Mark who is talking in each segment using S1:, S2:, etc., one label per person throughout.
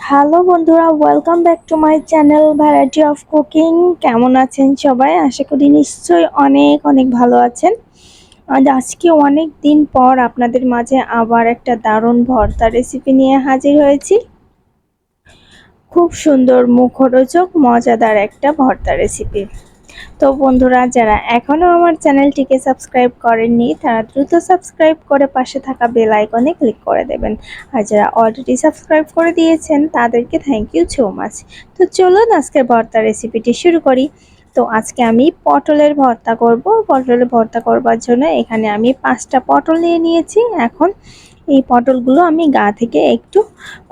S1: Hello বন্ধুরা, welcome back to my channel variety of cooking. কেমন আছেন সবাই? আশা করি নিশ্চয়ই অনেক অনেক ভালো আছেন। আজকে অনেক দিন পর আপনাদের মাঝে আবার একটা দারুণ ভর্তা রেসিপি নিয়ে হাজির হয়েছি। খুব সুন্দর, মুখরোচক, মজাদার একটা ভর্তা রেসিপি। তো বন্ধুরা, যারা এখনও আমার চ্যানেলটিকে সাবস্ক্রাইব করেননি তারা দ্রুত সাবস্ক্রাইব করে পাশে থাকা বেল আইকনে ক্লিক করে দেবেন। আর যারা অলরেডি সাবস্ক্রাইব করে দিয়েছেন তাদেরকে থ্যাংক ইউ সো মাচ। তো চলুন আজকের ভর্তা রেসিপিটি শুরু করি। তো আজকে আমি পটলের ভর্তা করব। পটলের ভর্তা করবার জন্য এখানে আমি 5টা পটল নিয়ে নিয়েছি। এখন এই পটলগুলো আমি গা থেকে একটু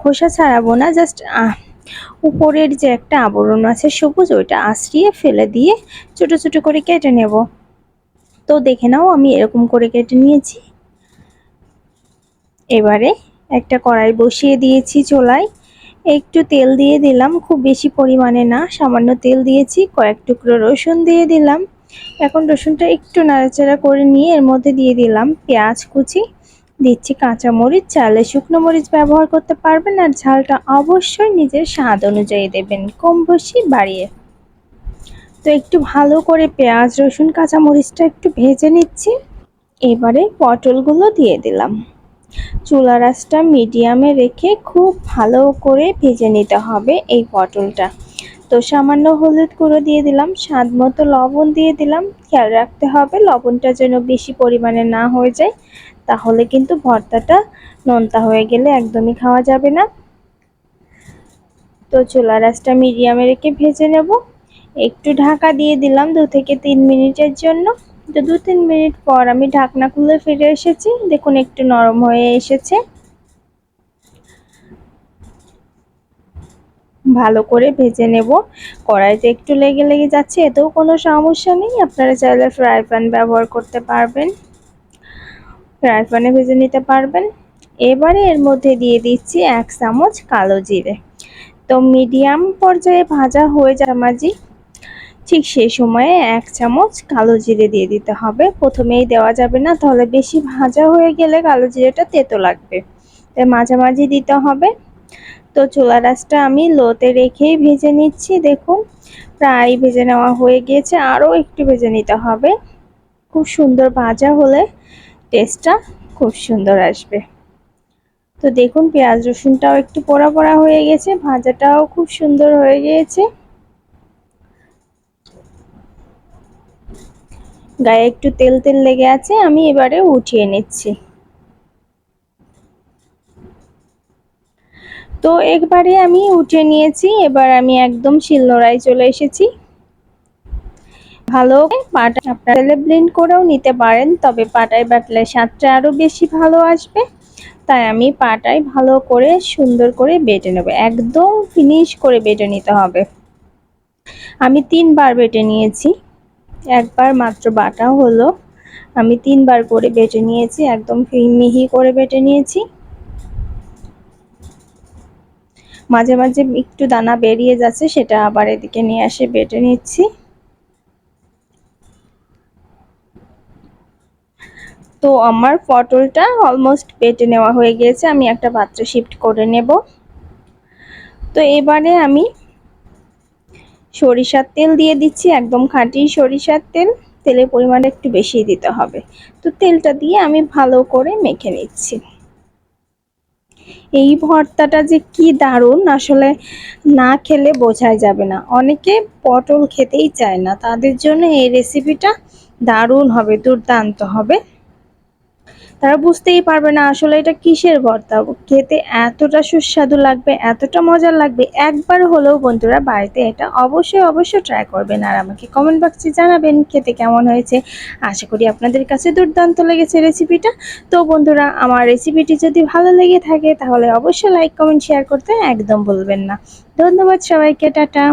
S1: খোসা ছাড়াবো না, জাস্ট উপরের যে একটা আবরণ আছে সবুজ, ওইটা আঁচড়িয়ে ফেলে দিয়ে ছোট ছোট করে কেটে নেব। তো দেখে নাও আমি এরকম করে কেটে নিয়েছি। এবারে একটা কড়াই বসিয়ে দিয়েছি চুলায়, একটু তেল দিয়ে দিলাম, খুব বেশি পরিমাণে না, সামান্য তেল দিয়েছি, কয়েক টুকরো রসুন দিয়ে দিলাম। এখন রসুনটা একটু নাড়াচাড়া করে নিয়ে এর মধ্যে দিয়ে দিলাম পেঁয়াজ কুচি, দিচ্ছি কাঁচামরিচ, চাইলে শুকনো মরিচ ব্যবহার করতে পারবেন, আর ঝালটা অবশ্যই নিজের স্বাদ অনুযায়ী দেবেন, কম বেশি বাড়িয়ে। তো একটু ভালো করে পেঁয়াজ রসুন কাঁচামরিচটা একটু ভেজে নিচ্ছি। এবারে পটলগুলো দিয়ে দিলাম। চুলার আঁচটা মিডিয়ামে রেখে খুব ভালো করে ভেজে নিতে হবে এই পটলটা। তো সামান্য হলুদ গুঁড়ো দিয়ে দিলাম, স্বাদ মতো লবণ দিয়ে দিলাম। খেয়াল রাখতে হবে লবণটা যেন বেশি পরিমাণে না হয়ে যায়, তাহলে কিন্তু ভর্তাটা নোনতা হয়ে গেলে একদমই খাওয়া যাবে না। তো চুলার আঁচটা মিডিয়ামে রেখে ভেজে নেব। একটু ঢাকা দিয়ে দিলাম 2 থেকে 3 মিনিটের জন্য। তো 2-3 মিনিট পর আমি ঢাকনা খুলে ফিরে এসেছি, দেখুন একটু নরম হয়ে এসেছে। ভালো করে ভেজে নেব। কড়াইতে একটু লেগে লেগে যাচ্ছে, এতেও কোনো সমস্যা নেই, আপনারা চাইলে ফ্রাই প্যান ব্যবহার করতে পারবেন, ফ্রাই প্যানে ভেজে নিতে পারবেন। এবারে এর মধ্যে দিয়ে দিচ্ছি 1 চামচ কালো জিরে। তো মিডিয়াম পর্যায়ে ভাজা হয়ে যায় মাঝি, ঠিক সেই সময়ে 1 চামচ কালো জিরে দিয়ে দিতে হবে। প্রথমেই দেওয়া যাবে না, তাহলে বেশি ভাজা হয়ে গেলে কালো জিরেটা তেতো লাগবে, তাই মাঝামাঝি দিতে হবে। তো চুলার আঁচটা আমি লোতে রেখেই ভেজে নিচ্ছি। দেখুন প্রায় ভেজে নেওয়া হয়ে গিয়েছে, আরও একটু ভেজে নিতে হবে। খুব সুন্দর ভাজা হলে টেস্টটা খুব সুন্দর আসবে। তো দেখুন পেঁয়াজ রসুনটাও একটু পোড়া পোড়া হয়ে গেছে, ভাজাটাও খুব সুন্দর হয়ে গিয়েছে। গায়ে একটু তেল তেল লেগে আছে, আমি এবারে উঠিয়ে নিচ্ছি। তো একবারে আমি উঠিয়ে নিয়েছি, এবার আমি একদম শিলনোড়ায় চলে এসেছি। ভালো পাটা আপনারা ব্লেন্ড করেও নিতে পারেন, তবে পাটায় বাটলে স্বাদটা আরো বেশি ভালো আসবে, তাই আমি পাটায় ভালো করে সুন্দর করে বেটে নেব, একদম ফিনিশ করে বেটে নিতে হবে। আমি 3বার বেটে নিয়েছি, একবার মাত্র বাটা হলো, আমি 3বার করে বেটে নিয়েছি, একদম মিহি করে বেটে নিয়েছি। মাঝে মাঝে একটু দানা বেরিয়ে যাচ্ছে, সেটা আবার এদিকে নিয়ে এসে বেটে নিচ্ছি। তো আমার পটলটা অলমোস্ট বেটে নেওয়া হয়ে গিয়েছে, আমি একটা পাত্রে শিফট করে নেব। তো এবারে আমি সরিষার তেল দিয়ে দিচ্ছি, একদম খাঁটি সরিষার তেল, তেলের পরিমাণটা একটু বেশি দিতে হবে। তো তেলটা দিয়ে আমি ভালো করে মেখে নিচ্ছি। এই ভর্তাটা যে কি দারুণ, আসলে না খেলে বোঝাই যাবে না। অনেকে পটল খেতেই চায় না, তাদের জন্য এই রেসিপিটা দারুণ হবে, দুর্দান্ত হবে। তারা বুঝতেই পারবে না আসলে এটা কিসের ভর্তা, খেতে এতটা সুস্বাদু লাগবে, এতটা মজার লাগবে। একবার হলেও বন্ধুরা বাড়িতে এটা অবশ্যই অবশ্যই ট্রাই করবেন, আর আমাকে কমেন্ট বক্সে জানাবেন খেতে কেমন হয়েছে। আশা করি আপনাদের কাছে দুর্দান্ত লেগেছে রেসিপিটা। তো বন্ধুরা, আমার রেসিপিটি যদি ভালো লেগে থাকে তাহলে অবশ্যই লাইক কমেন্ট শেয়ার করতে একদম ভুলবেন না। ধন্যবাদ সবাইকে, টাটা।